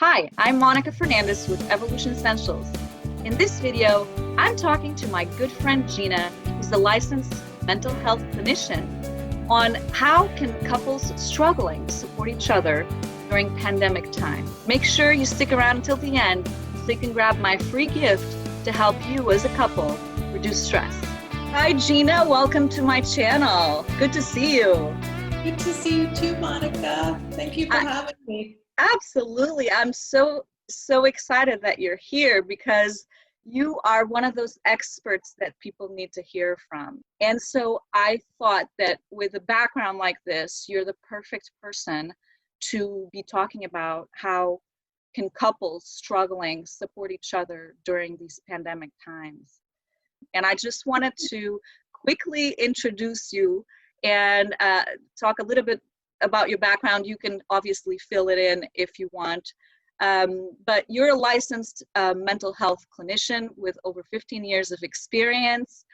Hi, I'm Mónica Fernandes with Evolution Essentials. In this video, I'm talking to my good friend Gina, who's a licensed mental health clinician, on how can couples struggling support each other during pandemic time. Make sure you stick around until the end so you can grab my free gift to help you as a couple reduce stress. Hi Gina, welcome to my channel. Good to see you. Good to see you too, Monica. Thank you for having me. Absolutely. I'm so excited that you're here because you are one of those experts that people need to hear from. And so I thought that with a background like this, you're the perfect person to be talking about how can couples struggling support each other during these pandemic times. And I just wanted to quickly introduce you and talk a little bit about your background. You can obviously fill it in if you want. But you're a licensed mental health clinician with over 15 years of experience.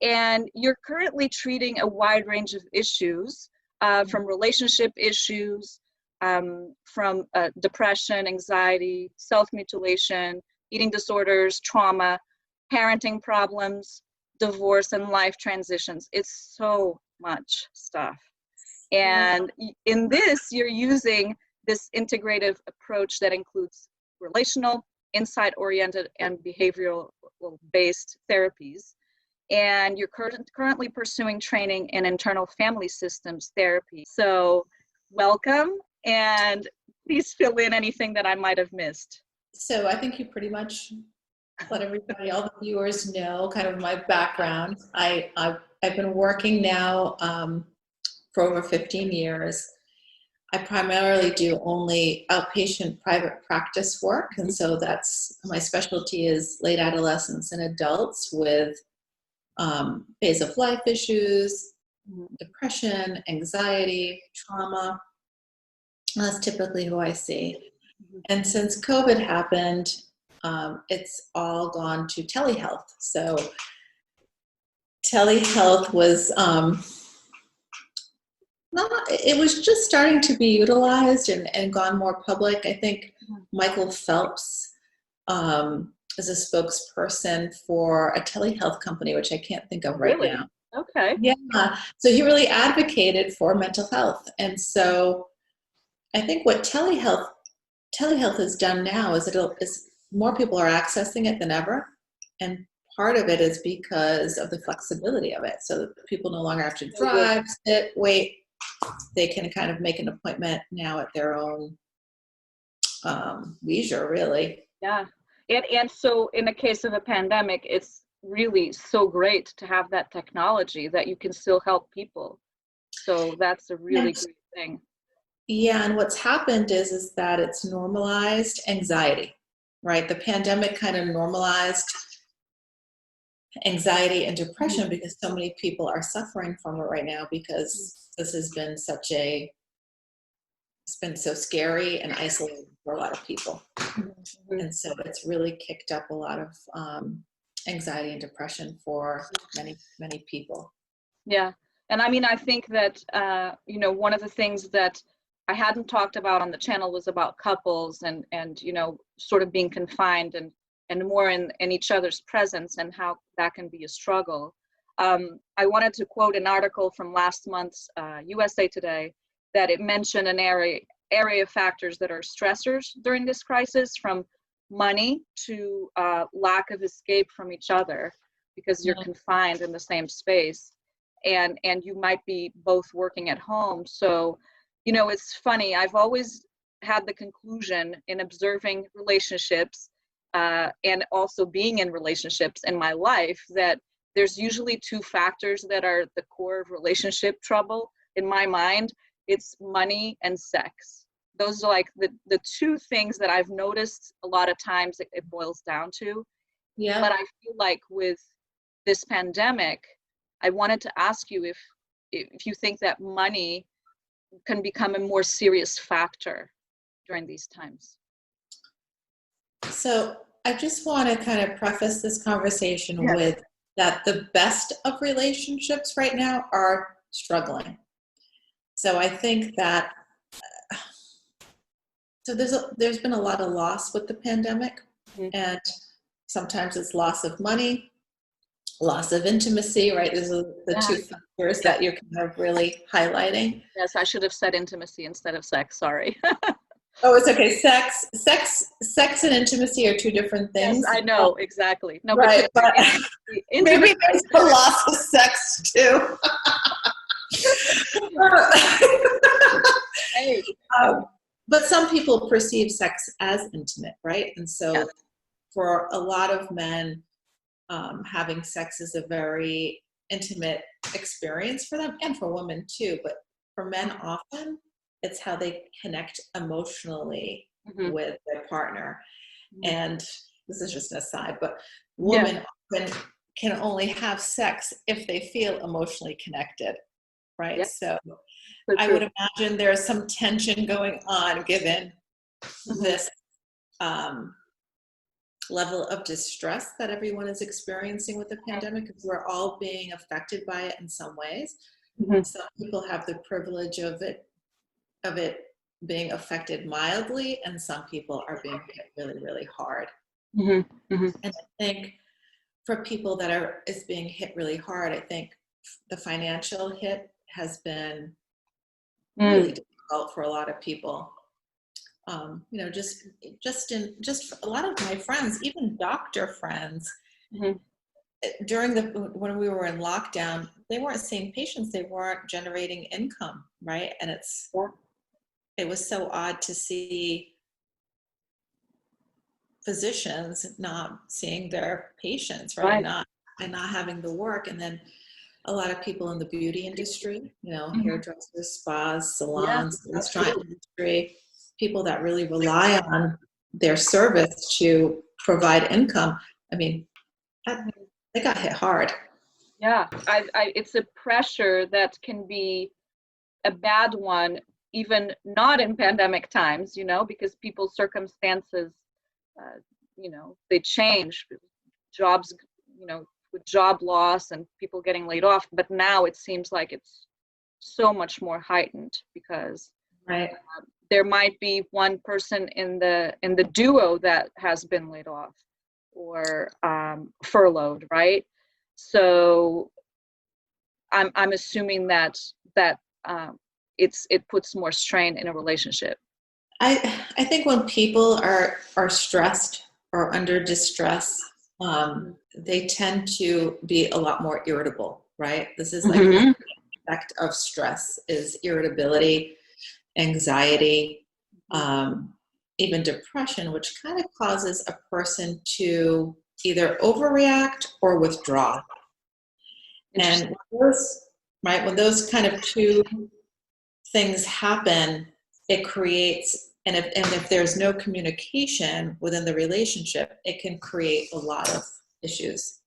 And you're currently treating a wide range of issues, from relationship issues, from depression, anxiety, self-mutilation, eating disorders, trauma, parenting problems, divorce, and life transitions. It's so much stuff. And in this, you're using this integrative approach that includes relational, insight-oriented, and behavioral-based therapies. And you're currently pursuing training in internal family systems therapy. So welcome, and please fill in anything that I might have missed. So I think you pretty much let everybody, all the viewers know kind of my background. I've been working now for over 15 years. I primarily do only outpatient private practice work, and so that's my specialty is late adolescents and adults with phase of life issues, depression, anxiety, trauma. That's typically who I see. And since COVID happened, it's all gone to telehealth. So telehealth was it was just starting to be utilized and gone more public. I think Michael Phelps is a spokesperson for a telehealth company, which I can't think of right now. Okay. Yeah. So he really advocated for mental health. And so I think what telehealth has done now is more people are accessing it than ever. And part of it is because of the flexibility of it. So that people no longer have to drive, sit, wait. They can kind of make an appointment now at their own leisure, really. Yeah. And so in the case of a pandemic, it's really so great to have that technology that you can still help people. So that's a really great thing. Yeah, and what's happened is that it's normalized anxiety, right? The pandemic kind of normalized anxiety and depression because so many people are suffering from it right now because this has been it's been so scary and isolating for a lot of people. And so it's really kicked up a lot of anxiety and depression for many, many people. Yeah. And I mean, I think that, one of the things that I hadn't talked about on the channel was about couples and sort of being confined and more in each other's presence and how that can be a struggle. I wanted to quote an article from last month's USA Today that it mentioned an area of factors that are stressors during this crisis, from money to lack of escape from each other because you're confined in the same space, and you might be both working at home. So, it's funny. I've always had the conclusion in observing relationships and also being in relationships in my life that there's usually two factors that are the core of relationship trouble in my mind. It's money and sex. Those are like the two things that I've noticed a lot of times it boils down to. Yeah. But I feel like with this pandemic, I wanted to ask you if you think that money can become a more serious factor during these times. So I just want to kind of preface this conversation with that the best of relationships right now are struggling. So I think that So there's been a lot of loss with the pandemic, Mhm. and sometimes it's loss of money, loss of intimacy, right? These are the Yeah. two factors that you're kind of really highlighting. Yes, I should have said intimacy instead of sex. Sorry. Oh, it's okay. Sex and intimacy are two different Yes, things. I know exactly. No, Right, but intimacy. maybe there's a loss of sex too. Hey. But some people perceive sex as intimate, right? And so Yes. for a lot of men, having sex is a very intimate experience for them, and for women too. But for men, often it's how they connect emotionally Mhm. with their partner. Mhm. And this is just an aside, but Yeah. women often can only have sex if they feel emotionally connected, right? Yeah. So So I true. would imagine there's some tension going on given Mhm. this level of distress that everyone is experiencing with the pandemic, because we're all being affected by it in some ways. Mhm. Some people have the privilege of it being affected mildly, and some people are being hit really, really hard. Mhm. Mhm. And I think for people that is being hit really hard, I think the financial hit has been really difficult for a lot of people. You know, just a lot of my friends, even doctor friends, Mhm. when we were in lockdown, they weren't seeing patients, they weren't generating income, right? And Yeah. it was so odd to see physicians not seeing their patients, right? Right. And not having the work. And then a lot of people in the beauty industry, you know, Mhm. hairdressers, spas, Yeah. salons, the restaurant Absolutely. industry, people that really rely on their service to provide income. I mean, they got hit hard. Yeah. It's a pressure that can be a bad one, even not in pandemic times, because people's circumstances, uh, they change. Jobs, with job loss and people getting laid off. But now it seems like it's so much more heightened because Right. there might be one person in the duo that has been laid off or furloughed, right? So I'm assuming that it puts more strain in a relationship. I think when people are stressed or under distress, they tend to be a lot more irritable, right? This is like Mm-hmm. the effect of stress is irritability, anxiety, even depression, which kind of causes a person to either overreact or withdraw. And when those kind of two things happen, it creates, and if there's no communication within the relationship, it can create a lot of issues.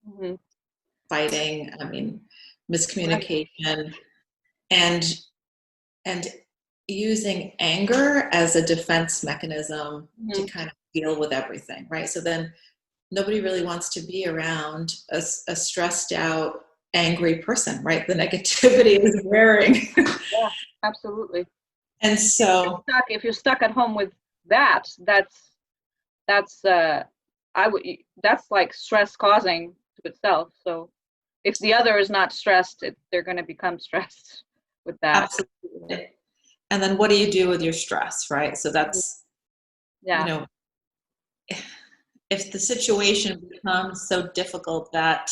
Mm-hmm. Fighting, Right. miscommunication, and using anger as a defense mechanism to Mm-hmm. kind of deal with everything, right? So then nobody really wants to be around a stressed out, angry person, right? The negativity is wearing. Yeah, absolutely. And so If you're stuck at home with that's that's like stress causing to itself. So if the other is not stressed, they're going to become stressed with that. absolutely. And then what do you do with your stress, right? So that's, Yeah. If the situation becomes so difficult that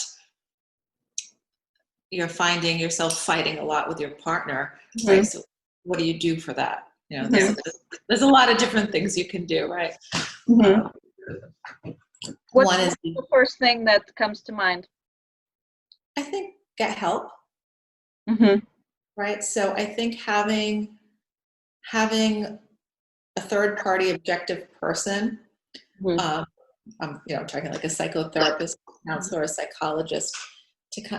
you're finding yourself fighting a lot with your partner, Mm-hmm. right? So what do you do for that? Mm-hmm. There's a lot of different things you can do, right? Mm-hmm. What's One is, the first thing that comes to mind? I think, get help, Mm-hmm. right? So I think having a third party objective person, Mm-hmm. I'm talking like a psychotherapist, counselor, a psychologist,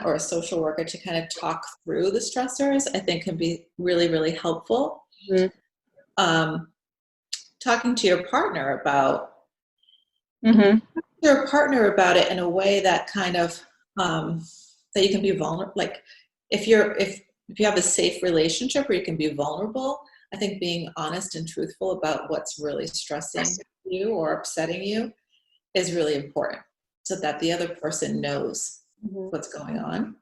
or a social worker, to kind of talk through the stressors, I think can be really, really helpful. Mm-hmm. Talking to your partner about Mm-hmm. it in a way that kind of that you can be vulnerable. Like if you have a safe relationship where you can be vulnerable, I think being honest and truthful about what's really stressing you or upsetting you is really important, so that the other person knows what's going on.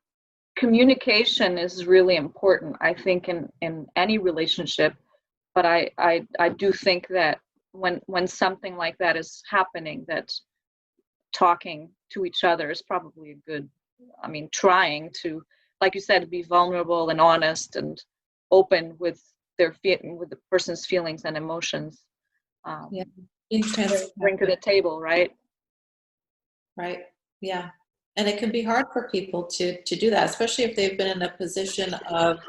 Communication is really important, I think, in any relationship. But I do think that when something like that is happening, that talking to each other is probably a good, I mean, trying to, like you said, be vulnerable and honest and open with with the person's feelings and emotions. Yeah, being transparent. Bring to the table, right? Right. Yeah. And it can be hard for people to do that, especially if they've been in a position of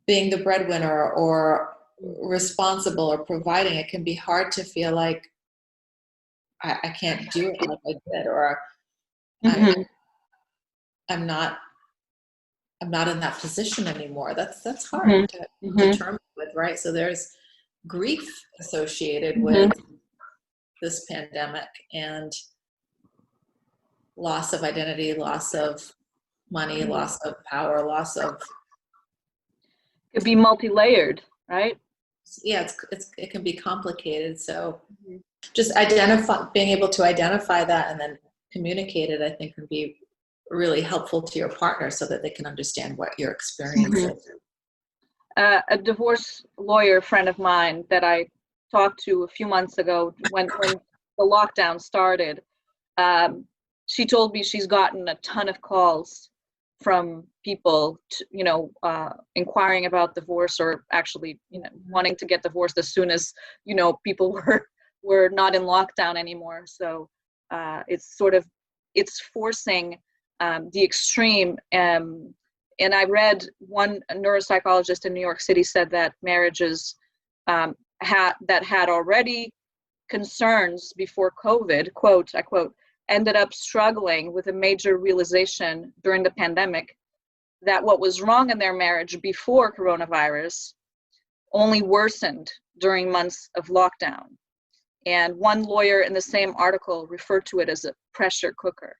being the breadwinner or responsible or providing. It can be hard to feel like I can't do it like I did, or I'm not in that position anymore. That's hard to determine with, right? So there's grief associated with this pandemic, and loss of identity, loss of money, loss of power, loss of. It could be multi-layered, right? Yeah, it can be complicated. So just being able to identify that and then communicate it, I think, can be really helpful to your partner so that they can understand what your experience is. A divorce lawyer friend of mine that I talked to a few months ago, when the lockdown started, she told me she's gotten a ton of calls from people, inquiring about divorce, or actually, wanting to get divorced as soon as, people were not in lockdown anymore. So it's forcing the extreme. And I read one neuropsychologist in New York City said that marriages that had already concerns before COVID, quote, I quote, ended up struggling with a major realization during the pandemic that what was wrong in their marriage before coronavirus only worsened during months of lockdown. And one lawyer in the same article referred to it as a pressure cooker,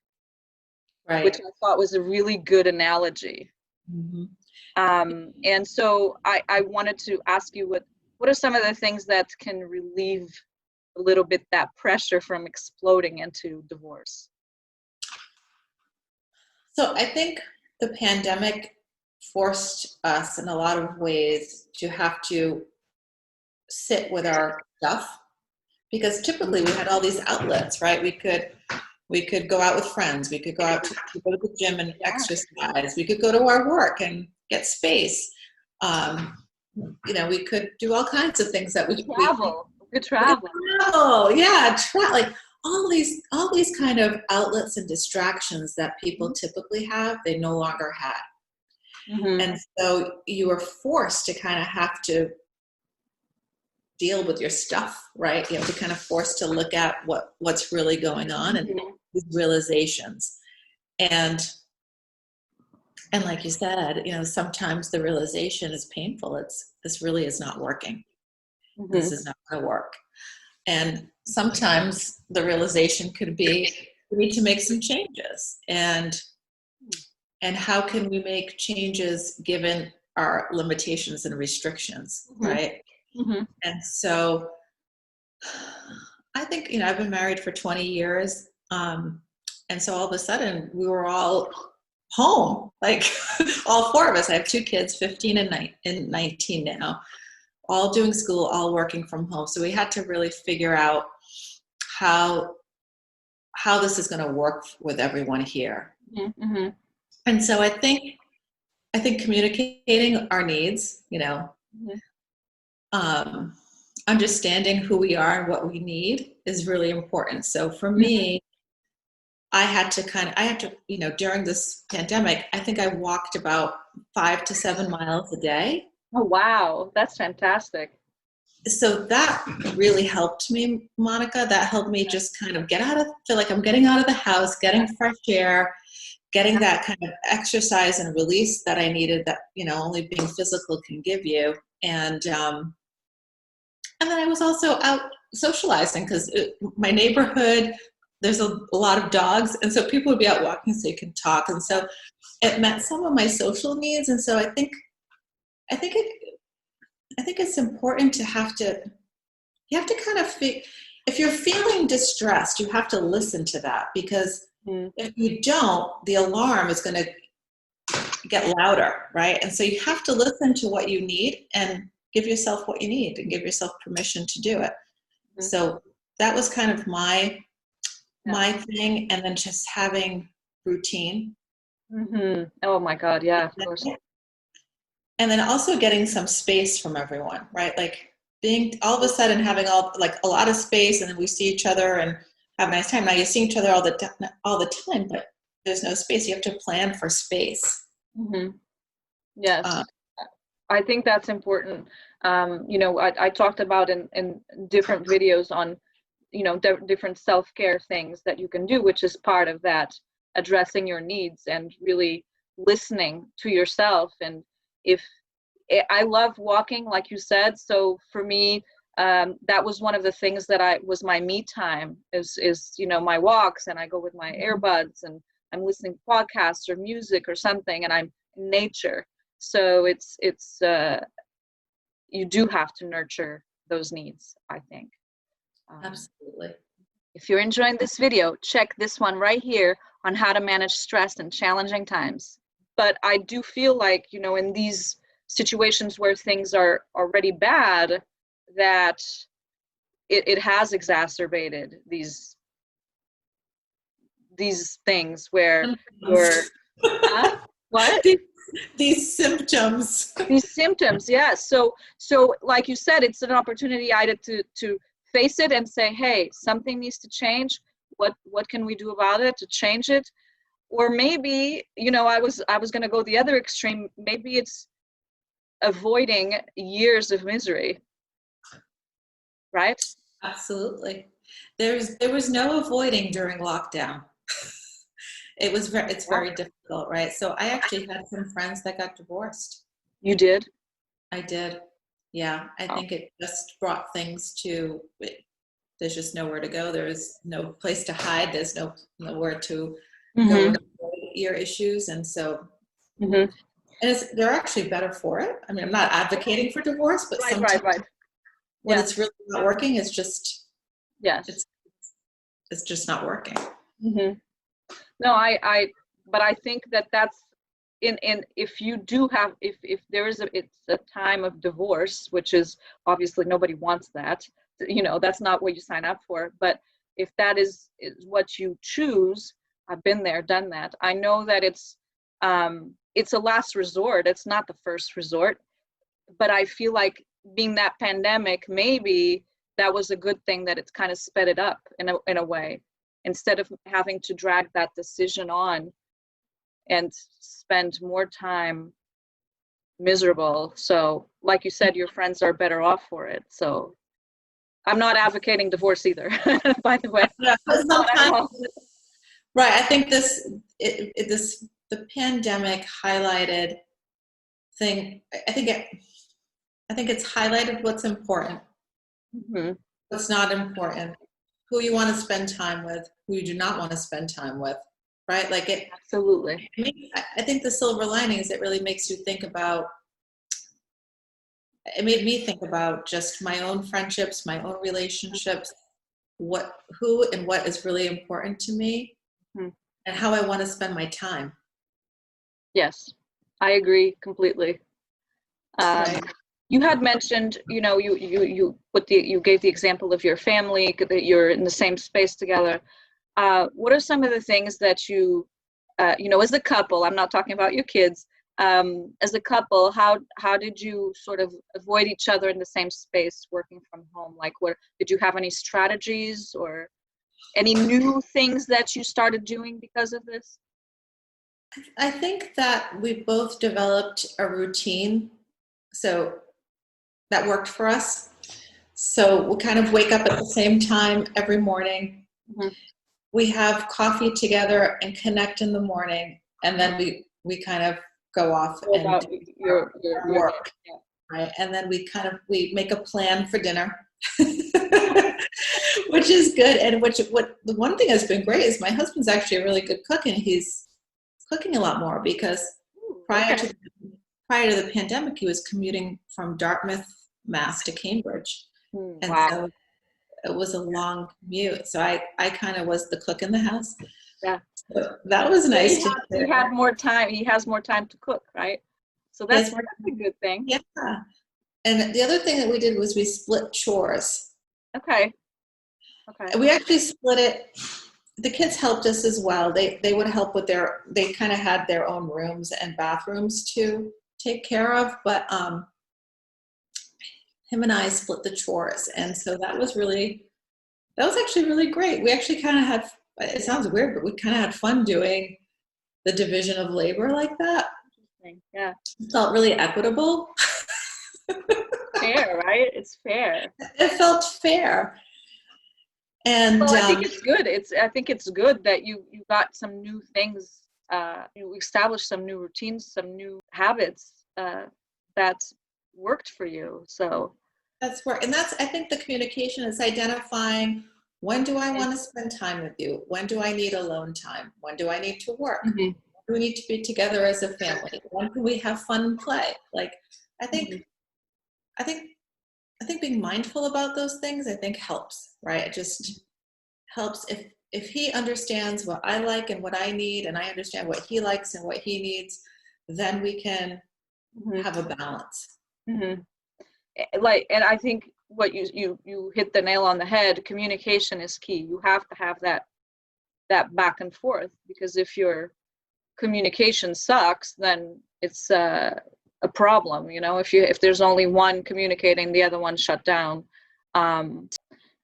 right, which I thought was a really good analogy. And so I wanted to ask you, what are some of the things that can relieve a little bit that pressure from exploding into divorce? So I think the pandemic forced us in a lot of ways to have to sit with our stuff, because typically we had all these outlets, right? We could go out with friends, we could go to the gym and exercise, we could go to our work and get space. We could do all kinds of things that we could travel. Yeah, like all these kind of outlets and distractions that people typically have, they no longer have. And so you are forced to kind of have to deal with your stuff, right? You have to kind of forced to look at what's really going on and these realizations. And like you said, sometimes the realization is painful. This really is not working. This is not going to work. And sometimes the realization could be, we need to make some changes. And how can we make changes given our limitations and restrictions, right? And so I think, I've been married for 20 years. And so all of a sudden we were all home, like all four of us. I have two kids, 15 and 19 now, all doing school, all working from home. So we had to really figure out how this is going to work with everyone here. And so I think communicating our needs, understanding who we are and what we need is really important. So for me, I had to, during this pandemic, I think I walked about 5 to 7 miles a day. Oh, wow. That's fantastic. So that really helped me, Monica. That helped me just kind of feel like I'm getting out of the house, getting fresh air, getting that kind of exercise and release that I needed, that, only being physical can give you. And then I was also out socializing, because my neighborhood, there's a lot of dogs. And so people would be out walking so you can talk. And so it met some of my social needs. And so I think I think it's important to you have to kind of feel, if you're feeling distressed, you have to listen to that, because if you don't, the alarm is going to get louder, right? And so you have to listen to what you need and give yourself what you need and give yourself permission to do it. So that was kind of my thing. And then just having routine. Oh my God. Yeah, of course. And then also getting some space from everyone, right? Like being all of a sudden having a lot of space, and then we see each other and have a nice time. Now you see each other all the time, but there's no space. You have to plan for space. Yes. I think that's important. You know, I talked about in different videos on, you know, different self-care things that you can do, which is part of that, addressing your needs and really listening to yourself. And if I love walking, like you said, so for me, that was one of the things that was my me time is, you know, my walks, and I go with my earbuds and I'm listening to podcasts or music or something, and I'm in nature. So it's you do have to nurture those needs, I think. Absolutely. If you're enjoying this video, check this one right here on how to manage stress in challenging times. But I do feel like, you know, in these situations where things are already bad, that it has exacerbated these things where you're what? These symptoms. These symptoms, yes. So like you said, it's an opportunity either to face it and say, hey, something needs to change. What can we do about it to change it? Or maybe, you know, I was going to go the other extreme. Maybe it's avoiding years of misery, right? Absolutely. There was no avoiding during lockdown. It's very difficult, right? So I actually had some friends that got divorced. You did? I did. Yeah. I think it just brought things to, there's just nowhere to go. There's no place to hide. There's nowhere to go and avoid your issues. And so, and they're actually better for it. I mean, I'm not advocating for divorce, but sometimes when it's really not working, it's just, it's just not working. No, but I think that's if you do have, if there is it's a time of divorce, which is obviously nobody wants that, you know, that's not what you sign up for. But if that is what you choose, I've been there, done that. I know that it's a last resort. It's not the first resort, but I feel like being that pandemic, maybe that was a good thing, that it's kind of sped it up in a way, instead of having to drag that decision on and spend more time miserable. So like you said, your friends are better off for it. So I'm not advocating divorce either, by the way. Right. I think the pandemic highlighted I think it's highlighted what's important, what's not important, who you want to spend time with, who you do not want to spend time with, right? Like it. Absolutely. I think the silver lining is it really makes you think about, it made me think about just my own friendships, my own relationships, who and what is really important to me, and how I want to spend my time. Yes, I agree completely. Right. You had mentioned, you know, you gave the example of your family, that you're in the same space together. What are some of the things that you know, as a couple, I'm not talking about your kids, as a couple, how did you sort of avoid each other in the same space working from home? Like, did you have any strategies or any new things that you started doing because of this? I think that we both developed a routine, so that worked for us. So we kind of wake up at the same time every morning. We have coffee together and connect in the morning, and then we kind of go off and do your work, right? And then we make a plan for dinner, which is good. And the one thing that's been great is my husband's actually a really good cook, and he's cooking a lot more, because prior to the pandemic, he was commuting from Dartmouth Mass to Cambridge. And Wow. so it was a long commute. So I kind of was the cook in the house. Yeah. So that was nice to He had more time. He has more time to cook, right? So that's a good thing. Yeah. And the other thing that we did was we split chores. Okay. Okay. We actually split it. The kids helped us as well. They would help with they kind of had their own rooms and bathrooms to take care of, but him and I split the chores. And so that was actually really great. We actually kind of had, it sounds weird, but we kind of had fun doing the division of labor like that. Interesting. Yeah. It felt really equitable. Fair, right? It's fair. It felt fair. And well, I think it's good. I think it's good that you got some new things. You established some new routines, some new habits that worked for you. So that's where, and I think the communication is identifying, when do I want to spend time with you? When do I need alone time? When do I need to work? Mm-hmm. When do we need to be together as a family? When can we have fun and play? Like, I think being mindful about those things, I think helps, right? It just helps if he understands what I like and what I need, and I understand what he likes and what he needs, then we can have a balance. Mm-hmm. And I think what you hit the nail on the head. Communication is key. You have to have that back and forth, because if your communication sucks, then it's a problem. If there's only one communicating, the other one shut down.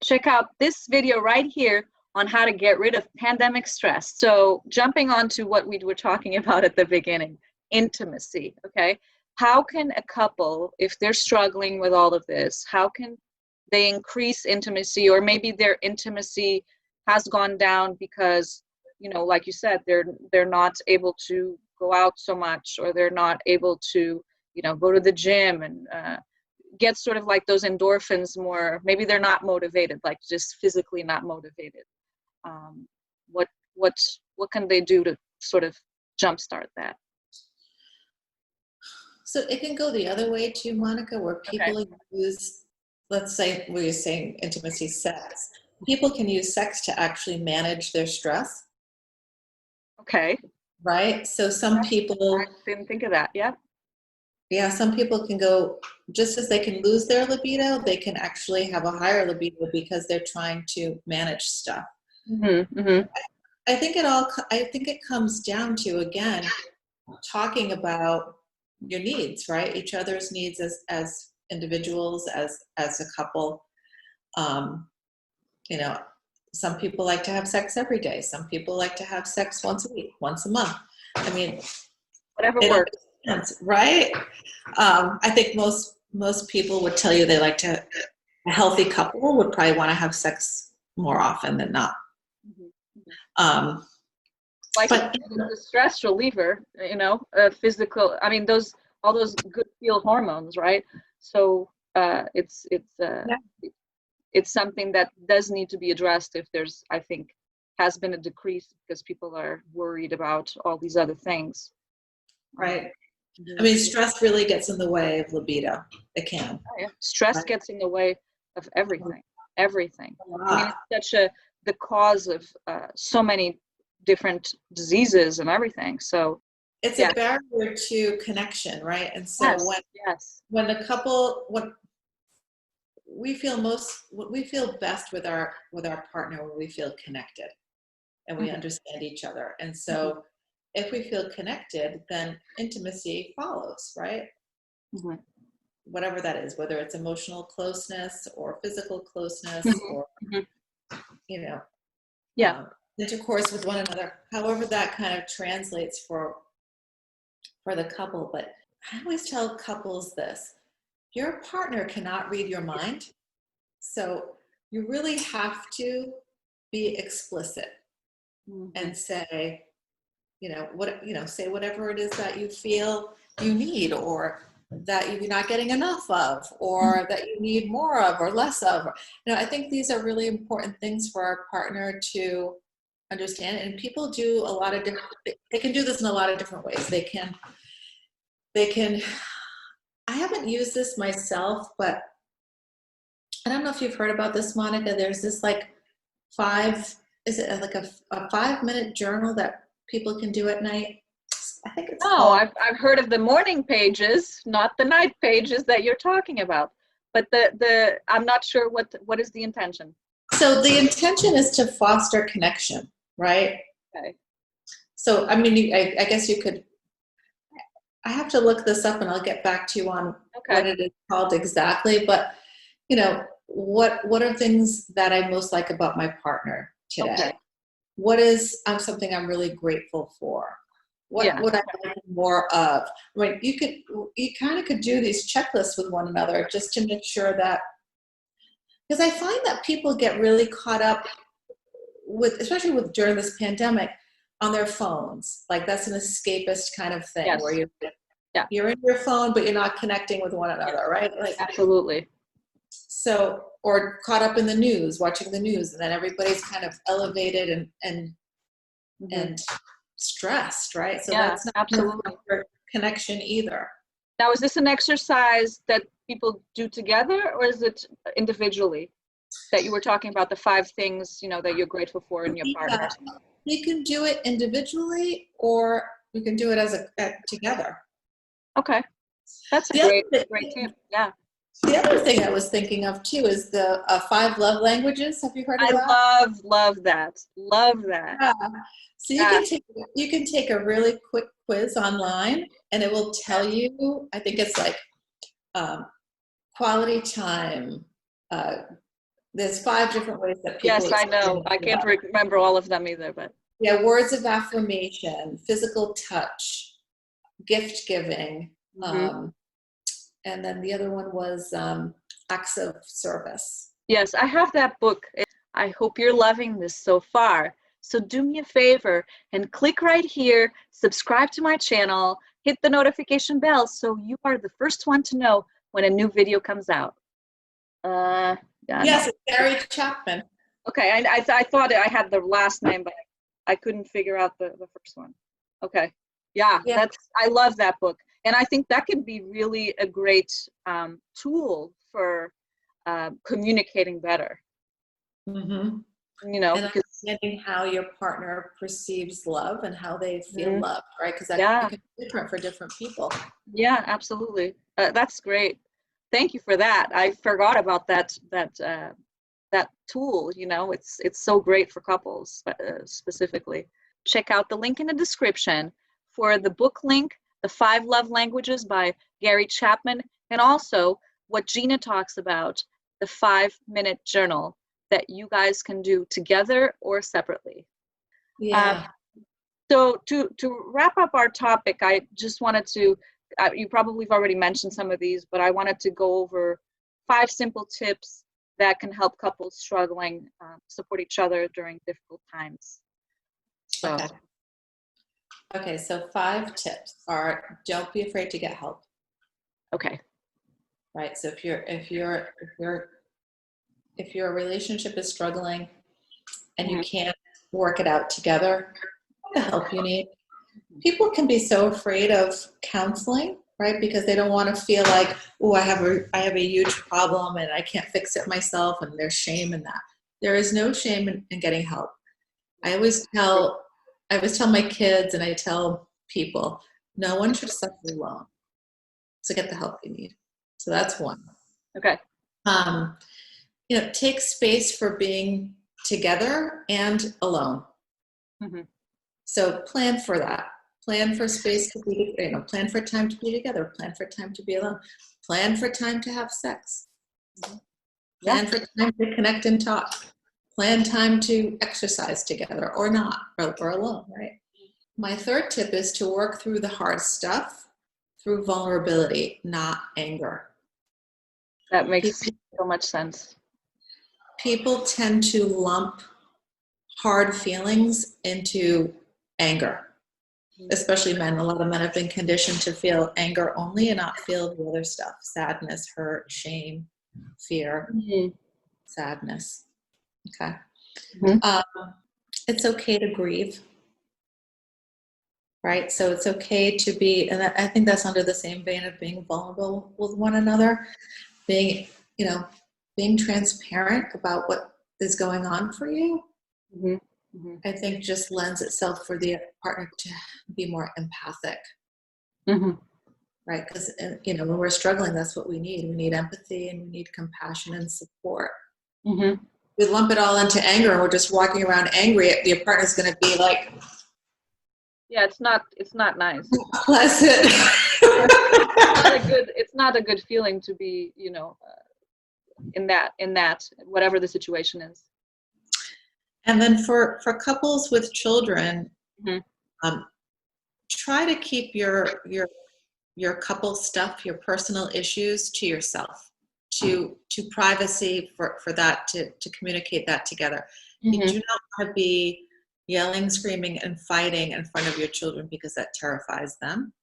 Check out this video right here on how to get rid of pandemic stress. So jumping on to what we were talking about at the beginning, intimacy, okay? How can a couple, if they're struggling with all of this, how can they increase intimacy? Or maybe their intimacy has gone down because, like you said, they're not able to go out so much, or they're not able to, go to the gym and get sort of like those endorphins more. Maybe they're not motivated, like just physically not motivated. What can they do to sort of jumpstart that? So it can go the other way too, Monica, where people use, let's say we're saying intimacy, sex. People can use sex to actually manage their stress. Okay. Right? So some people... I didn't think of that, yeah. Yeah, some people can go, just as they can lose their libido, they can actually have a higher libido because they're trying to manage stuff. Mm-hmm, mm-hmm. I think it comes down to, again, talking about your needs, right? Each other's needs as individuals, as a couple. Some people like to have sex every day. Some people like to have sex once a week, once a month. I mean, whatever works. Right? I think most people would tell you they like to, a healthy couple would probably want to have sex more often than not. Mm-hmm. The stress reliever, physical, I mean, all those good feel hormones, right? So it's something that does need to be addressed if there's, I think, has been a decrease because people are worried about all these other things. Right. I mean, stress really gets in the way of libido. It can. Oh, yeah. Stress gets in the way of everything. Everything. Wow. I mean, it's the cause of so many different diseases and everything. So it's a barrier to connection, right? And so when the couple, what we feel best with our partner, when we feel connected and we understand each other. And so if we feel connected, then intimacy follows, right? Mm-hmm. Whatever that is, whether it's emotional closeness or physical closeness or, intercourse with one another, however that kind of translates for the couple. But I always tell couples this: your partner cannot read your mind. So you really have to be explicit and say, say whatever it is that you feel you need, or that you're not getting enough of, or that you need more of or less of. I think these are really important things for our partner to understand. And people do a lot of different, they can do this in a lot of different ways. They can I haven't used this myself, but I don't know if you've heard about this, Monica. There's this like is it like a 5-minute journal that people can do at night? I think it's Oh, called. I've heard of the morning pages, not the night pages that you're talking about. But the I'm not sure what is the intention. So the intention is to foster connection, right? Okay. So, I mean, I guess you could, I have to look this up and I'll get back to you on what Okay. it is called exactly. But, what are things that I most like about my partner today? Okay. What is something I'm really grateful for? What Yeah. would I like more of? I mean, you kind of could do these checklists with one another just to make sure that, because I find that people get really caught up especially during this pandemic, on their phones. Like that's an escapist kind of thing Yes. where Yeah. you're in your phone, but you're not connecting with one another, Yes. right? Like, Absolutely. so, or caught up in the news, watching the news, and then everybody's kind of elevated and stressed, right? So Yeah, that's not absolutely. for connection either. Now, is this an exercise that people do together, or is it individually? That you were talking about the 5 things, that you're grateful for in your partner. Yeah, you can do it individually, or you can do it together. Okay, that's a The other great tip. Yeah, The other thing I was thinking of too is the 5 love languages. Have you heard of I that? love that. Love that. Yeah. So Yeah. you can take a really quick quiz online, and it will tell you. I think it's like quality time. There's 5 different ways that people Yes, I know. experience I can't love. remember all of them either, but Yeah, words of affirmation, physical touch, gift giving, mhm. and then the other one was acts of service. Yes, I have that book. I hope you're loving this so far. So do me a favor and click right here, subscribe to my channel, hit the notification bell so you are the first one to know when a new video comes out. Yeah, Yes, no. it's Gary Chapman. Okay, I thought I had the last name, but I couldn't figure out the first one. Okay, yeah, Yeah. I love that book. And I think that could be really a great tool for communicating better. Mm-hmm. And Because understanding how your partner perceives love and how they feel loved, right? Because it yeah, can be different for different people. yeah, absolutely. That's great. Thank you for that. I forgot about that tool. It's so great for couples specifically. Check out the link in the description for the book link, The 5 Love Languages by Gary Chapman, and also what Gina talks about, the 5-minute journal that you guys can do together or separately. Yeah. So to wrap up our topic, I just wanted to, you probably have already mentioned some of these, but I wanted to go over 5 simple tips that can help couples struggling support each other during difficult times. So. Okay, so 5 tips are: don't be afraid to get help. Okay. Right. So if your relationship is struggling and you can't work it out together, get the help you need. People can be so afraid of counseling, right? Because they don't want to feel like, oh, I have a huge problem and I can't fix it myself, and there's shame in that. There is no shame in getting help. I always tell my kids, and I tell people, no one should suffer alone. So get the help you need. So that's one. Okay. Take space for being together and alone. Mm-hmm. So plan for that. Plan for space to be, plan for time to be together. Plan for time to be alone. Plan for time to have sex. Plan for time to connect and talk. Plan time to exercise together or not, or alone, right? My 3rd tip is to work through the hard stuff through vulnerability, not anger. That makes so much sense. People tend to lump hard feelings into anger, especially men. A lot of men have been conditioned to feel anger only and not feel the other stuff: sadness, hurt, shame, fear, sadness. Okay. Mm-hmm. It's okay to grieve. right? So it's okay to be, and I think that's under the same vein of being vulnerable with one another, being, being transparent about what is going on for you. Mm-hmm. Mm-hmm. I think just lends itself for the partner to be more empathic. Mm-hmm. Right? Because, when we're struggling, that's what we need. We need empathy and we need compassion and support. Mm-hmm. We lump it all into anger and we're just walking around angry. Your partner's going to be like, yeah, it's not nice. Pleasant. It's not a good feeling to be, in that, whatever the situation is. And then for couples with children, mm-hmm. Try to keep your couple stuff, your personal issues to yourself, to privacy for that, to communicate that together. Mm-hmm. You do not want to be yelling, screaming, and fighting in front of your children because that terrifies them.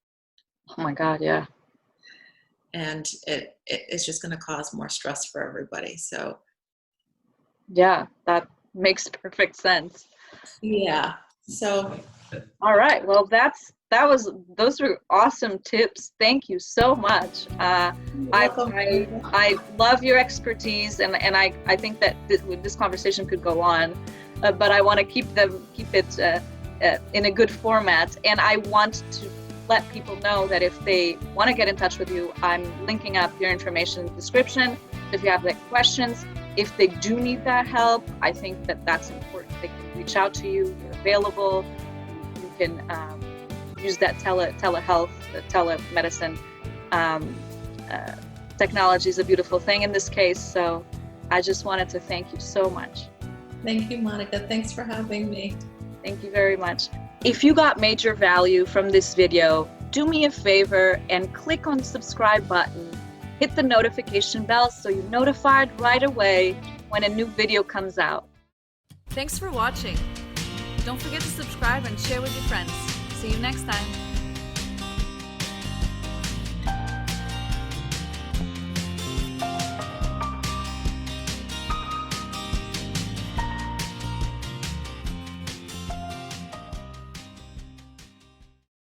Oh my God, yeah. And it's just going to cause more stress for everybody. So yeah, that makes perfect sense. Yeah. So all right. Well, those were awesome tips. Thank you so much. I love your expertise, and I think that this conversation could go on, but I want to keep it in a good format, and I want to let people know that if they want to get in touch with you, I'm linking up your information in the description. If you have questions, if they do need that help, I think that that's important. They can reach out to you. You're available. You can use that telehealth, the telemedicine. Technology is a beautiful thing in this case. So I just wanted to thank you so much. Thank you, Monica. Thanks for having me. Thank you very much. If you got major value from this video, do me a favor and click on the subscribe button. Hit the notification bell so you're notified right away when a new video comes out. Thanks for watching. Don't forget to subscribe and share with your friends. See you next time.